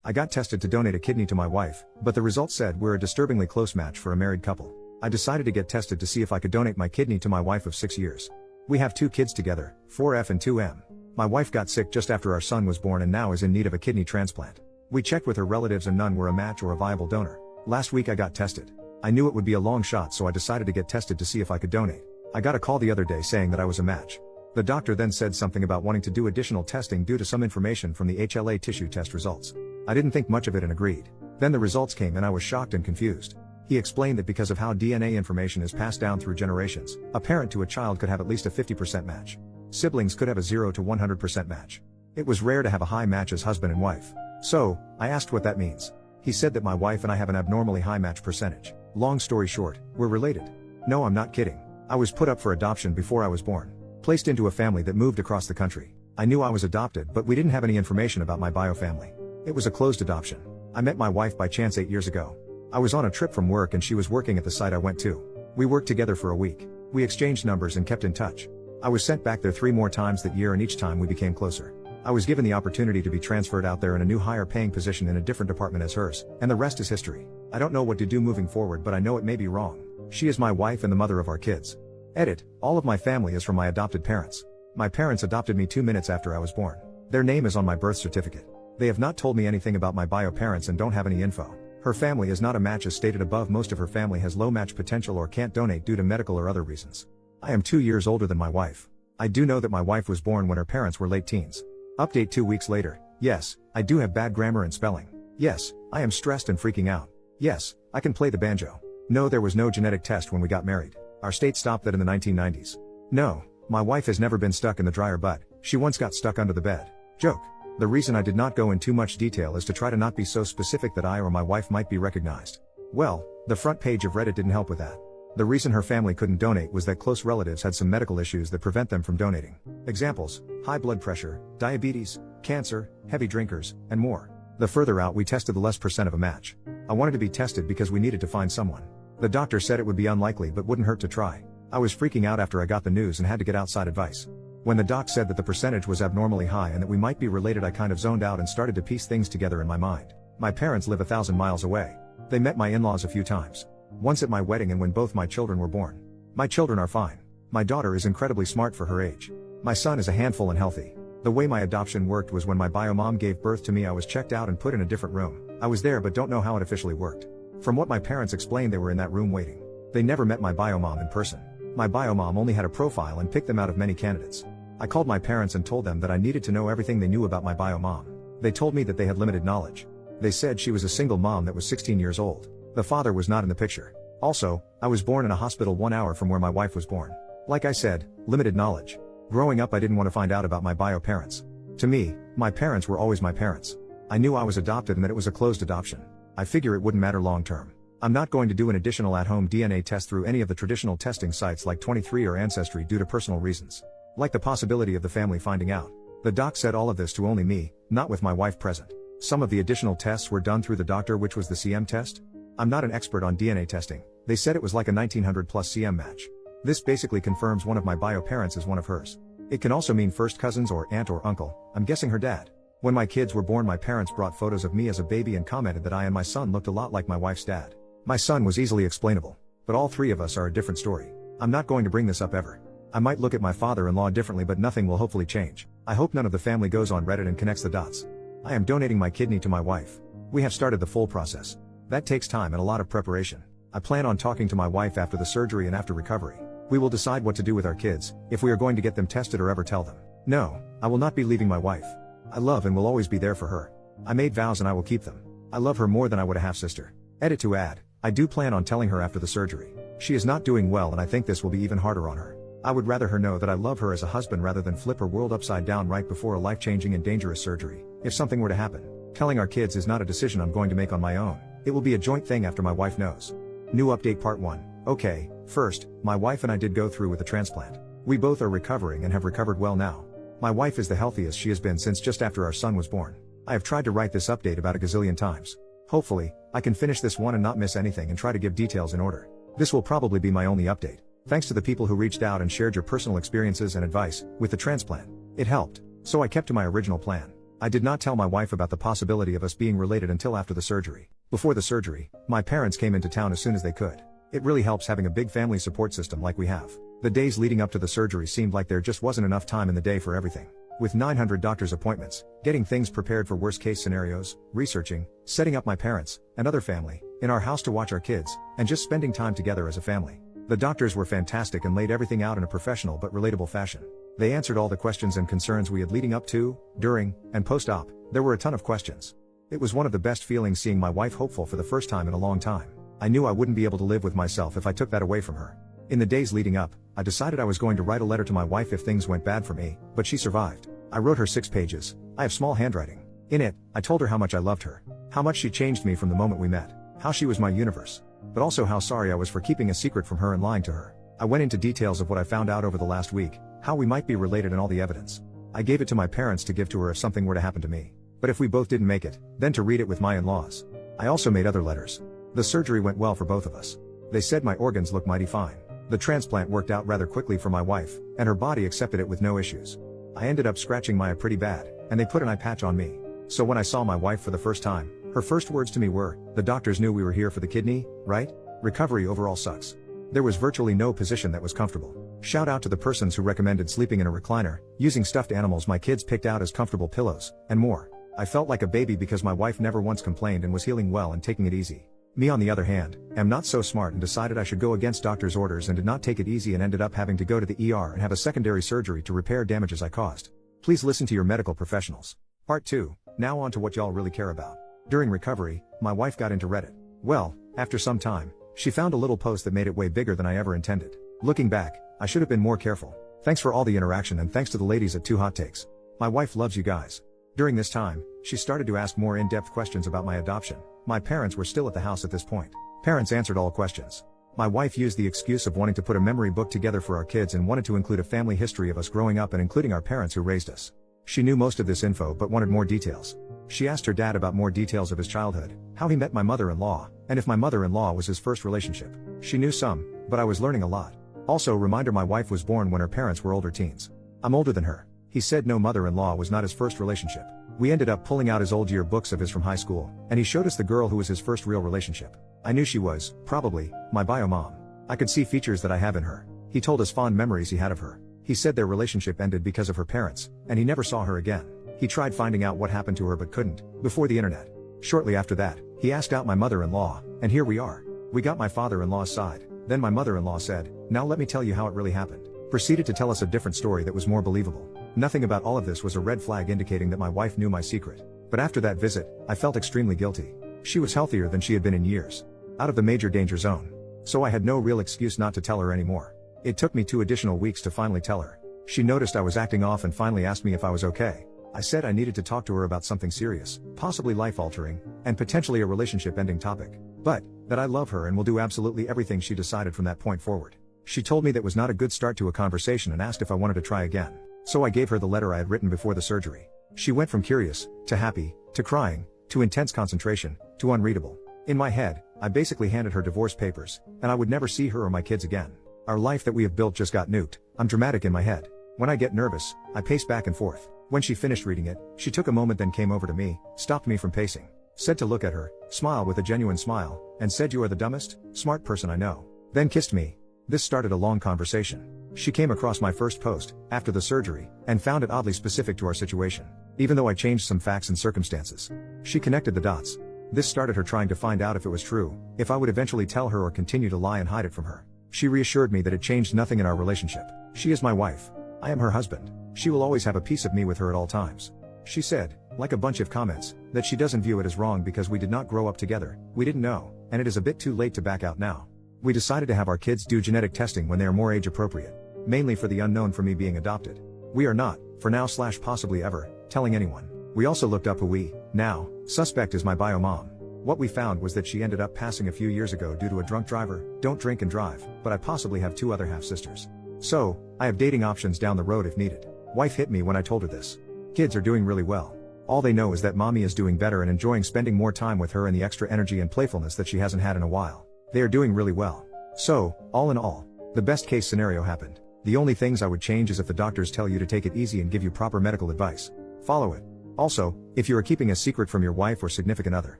I got tested to donate a kidney to my wife, but the results said we're a disturbingly close match for a married couple. I decided to get tested to see if I could donate my kidney to my wife of 6 years. We have 2 kids together, 4F and 2M. My wife got sick just after our son was born and now is in need of a kidney transplant. We checked with her relatives and none were a match or a viable donor. Last week I got tested. I knew it would be a long shot, so I decided to get tested to see if I could donate. I got a call the other day saying that I was a match. The doctor then said something about wanting to do additional testing due to some information from the HLA tissue test results. I didn't think much of it and agreed. Then the results came and I was shocked and confused. He explained that because of how DNA information is passed down through generations, a parent to a child could have at least a 50% match. Siblings could have a 0 to 100% match. It was rare to have a high match as husband and wife. So, I asked what that means. He said that my wife and I have an abnormally high match percentage. Long story short, we're related. No, I'm not kidding. I was put up for adoption before I was born. Placed into a family that moved across the country. I knew I was adopted, but we didn't have any information about my bio family. It was a closed adoption. I met my wife by chance 8 years ago. I was on a trip from work and she was working at the site I went to. We worked together for a week. We exchanged numbers and kept in touch. I was sent back there 3 more times that year and each time we became closer. I was given the opportunity to be transferred out there in a new higher paying position in a different department as hers, and the rest is history. I don't know what to do moving forward, but I know it may be wrong. She is my wife and the mother of our kids. Edit, all of my family is from my adopted parents. My parents adopted me 2 minutes after I was born. Their name is on my birth certificate. They have not told me anything about my bio parents and don't have any info. Her family is not a match as stated above. Most of her family has low match potential or can't donate due to medical or other reasons. I am 2 years older than my wife. I do know that my wife was born when her parents were late teens. Update 2 weeks later. Yes, I do have bad grammar and spelling. Yes, I am stressed and freaking out. Yes, I can play the banjo. No, there was no genetic test when we got married. Our state stopped that in the 1990s. No, my wife has never been stuck in the dryer, but she once got stuck under the bed. Joke. The reason I did not go in too much detail is to try to not be so specific that I or my wife might be recognized. Well, the front page of Reddit didn't help with that. The reason her family couldn't donate was that close relatives had some medical issues that prevent them from donating. Examples: high blood pressure, diabetes, cancer, heavy drinkers, and more. The further out we tested, the less % of a match. I wanted to be tested because we needed to find someone. The doctor said it would be unlikely but wouldn't hurt to try. I was freaking out after I got the news and had to get outside advice. When the doc said that the percentage was abnormally high and that we might be related, I kind of zoned out and started to piece things together in my mind. My parents live 1,000 miles away. They met my in-laws a few times. Once at my wedding and when both my children were born. My children are fine. My daughter is incredibly smart for her age. My son is a handful and healthy. The way my adoption worked was when my bio mom gave birth to me, I was checked out and put in a different room. I was there but don't know how it officially worked. From what my parents explained, they were in that room waiting. They never met my bio mom in person. My bio mom only had a profile and picked them out of many candidates. I called my parents and told them that I needed to know everything they knew about my bio mom. They told me that they had limited knowledge. They said she was a single mom that was 16 years old. The father was not in the picture. Also, I was born in a hospital 1 hour from where my wife was born. Like I said, limited knowledge. Growing up I didn't want to find out about my bio parents. To me, my parents were always my parents. I knew I was adopted and that it was a closed adoption. I figure it wouldn't matter long term. I'm not going to do an additional at-home DNA test through any of the traditional testing sites like 23 or Ancestry due to personal reasons. Like the possibility of the family finding out. The doc said all of this to only me, not with my wife present. Some of the additional tests were done through the doctor, which was the CM test. I'm not an expert on DNA testing. They said it was like a 1900 plus CM match. This basically confirms one of my bio parents is one of hers. It can also mean first cousins or aunt or uncle, I'm guessing her dad. When my kids were born, my parents brought photos of me as a baby and commented that I and my son looked a lot like my wife's dad. My son was easily explainable. But all 3 of us are a different story. I'm not going to bring this up ever. I might look at my father-in-law differently, but nothing will hopefully change. I hope none of the family goes on Reddit and connects the dots. I am donating my kidney to my wife. We have started the full process. That takes time and a lot of preparation. I plan on talking to my wife after the surgery and after recovery. We will decide what to do with our kids, if we are going to get them tested or ever tell them. No, I will not be leaving my wife. I love and will always be there for her. I made vows and I will keep them. I love her more than I would a half-sister. Edit to add, I do plan on telling her after the surgery. She is not doing well and I think this will be even harder on her. I would rather her know that I love her as a husband rather than flip her world upside down right before a life-changing and dangerous surgery. If something were to happen, telling our kids is not a decision I'm going to make on my own. It will be a joint thing after my wife knows. New update part 1. Okay, first, my wife and I did go through with the transplant. We both are recovering and have recovered well now. My wife is the healthiest she has been since just after our son was born. I have tried to write this update about a gazillion times. Hopefully, I can finish this one and not miss anything and try to give details in order. This will probably be my only update. Thanks to the people who reached out and shared your personal experiences and advice with the transplant. It helped. So I kept to my original plan. I did not tell my wife about the possibility of us being related until after the surgery. Before the surgery, my parents came into town as soon as they could. It really helps having a big family support system like we have. The days leading up to the surgery seemed like there just wasn't enough time in the day for everything. With 900 doctor's appointments, getting things prepared for worst case scenarios, researching, setting up my parents, and other family, in our house to watch our kids, and just spending time together as a family. The doctors were fantastic and laid everything out in a professional but relatable fashion. They answered all the questions and concerns we had leading up to, during, and post-op. There were a ton of questions. It was one of the best feelings seeing my wife hopeful for the first time in a long time. I knew I wouldn't be able to live with myself if I took that away from her. In the days leading up, I decided I was going to write a letter to my wife if things went bad for me, but she survived. I wrote her 6 pages. I have small handwriting. In it, I told her how much I loved her. How much she changed me from the moment we met. How she was my universe. But also how sorry I was for keeping a secret from her and lying to her. I went into details of what I found out over the last week, how we might be related and all the evidence. I gave it to my parents to give to her if something were to happen to me. But if we both didn't make it, then to read it with my in-laws. I also made other letters. The surgery went well for both of us. They said my organs look mighty fine. The transplant worked out rather quickly for my wife, and her body accepted it with no issues. I ended up scratching my eye pretty bad, and they put an eye patch on me. So when I saw my wife for the first time, her first words to me were, "The doctors knew we were here for the kidney, right? Recovery overall sucks." There was virtually no position that was comfortable. Shout out to the persons who recommended sleeping in a recliner, using stuffed animals my kids picked out as comfortable pillows, and more. I felt like a baby because my wife never once complained and was healing well and taking it easy. Me on the other hand, am not so smart and decided I should go against doctor's orders and did not take it easy and ended up having to go to the ER and have a secondary surgery to repair damages I caused. Please listen to your medical professionals. Part 2, now on to what y'all really care about. During recovery, my wife got into Reddit. Well, after some time, she found a little post that made it way bigger than I ever intended. Looking back, I should have been more careful. Thanks for all the interaction and thanks to the ladies at 2 Hot Takes. My wife loves you guys. During this time, she started to ask more in-depth questions about my adoption. My parents were still at the house at this point. Parents answered all questions. My wife used the excuse of wanting to put a memory book together for our kids and wanted to include a family history of us growing up and including our parents who raised us. She knew most of this info but wanted more details. She asked her dad about more details of his childhood, how he met my mother-in-law, and if my mother-in-law was his first relationship. She knew some, but I was learning a lot. Also, reminder, my wife was born when her parents were older teens. I'm older than her. He said no, mother-in-law was not his first relationship. We ended up pulling out his old yearbooks of his from high school, and he showed us the girl who was his first real relationship. I knew she was, probably, my bio mom. I could see features that I have in her. He told us fond memories he had of her. He said their relationship ended because of her parents, and he never saw her again. He tried finding out what happened to her but couldn't, before the internet. Shortly after that, he asked out my mother-in-law, and here we are. We got my father-in-law's side, then my mother-in-law said, "Now let me tell you how it really happened." Proceeded to tell us a different story that was more believable. Nothing about all of this was a red flag indicating that my wife knew my secret. But after that visit, I felt extremely guilty. She was healthier than she had been in years. Out of the major danger zone. So I had no real excuse not to tell her anymore. It took me 2 additional weeks to finally tell her. She noticed I was acting off and finally asked me if I was okay. I said I needed to talk to her about something serious, possibly life-altering, and potentially a relationship-ending topic. But, that I love her and will do absolutely everything she decided from that point forward. She told me that was not a good start to a conversation and asked if I wanted to try again. So I gave her the letter I had written before the surgery. She went from curious, to happy, to crying, to intense concentration, to unreadable. In my head, I basically handed her divorce papers, and I would never see her or my kids again. Our life that we have built just got nuked. I'm dramatic in my head. When I get nervous, I pace back and forth. When she finished reading it, she took a moment, then came over to me, stopped me from pacing, said to look at her, smiled with a genuine smile, and said, "You are the dumbest, smart person I know." Then kissed me. This started a long conversation. She came across my first post, after the surgery, and found it oddly specific to our situation. Even though I changed some facts and circumstances. She connected the dots. This started her trying to find out if it was true, if I would eventually tell her or continue to lie and hide it from her. She reassured me that it changed nothing in our relationship. She is my wife. I am her husband. She will always have a piece of me with her at all times. She said, like a bunch of comments, that she doesn't view it as wrong because we did not grow up together, we didn't know, and it is a bit too late to back out now. We decided to have our kids do genetic testing when they are more age appropriate. Mainly for the unknown for me being adopted. We are not, for now / possibly ever, telling anyone. We also looked up who we, now, suspect is my bio mom. What we found was that she ended up passing a few years ago due to a drunk driver. Don't drink and drive, but I possibly have 2 other half-sisters. So, I have dating options down the road if needed. Wife hit me when I told her this. Kids are doing really well. All they know is that mommy is doing better and enjoying spending more time with her and the extra energy and playfulness that she hasn't had in a while. They are doing really well. So, all in all, the best case scenario happened. The only things I would change is if the doctors tell you to take it easy and give you proper medical advice. Follow it. Also, if you are keeping a secret from your wife or significant other,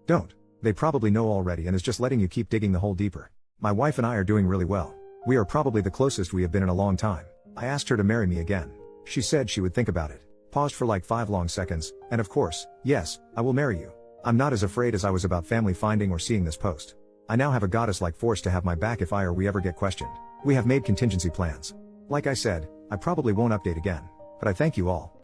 don't. They probably know already and is just letting you keep digging the hole deeper. My wife and I are doing really well. We are probably the closest we have been in a long time. I asked her to marry me again. She said she would think about it. Paused for like 5 long seconds, and of course, yes, I will marry you. I'm not as afraid as I was about family finding or seeing this post. I now have a goddess-like force to have my back if I or we ever get questioned. We have made contingency plans. Like I said, I probably won't update again. But I thank you all.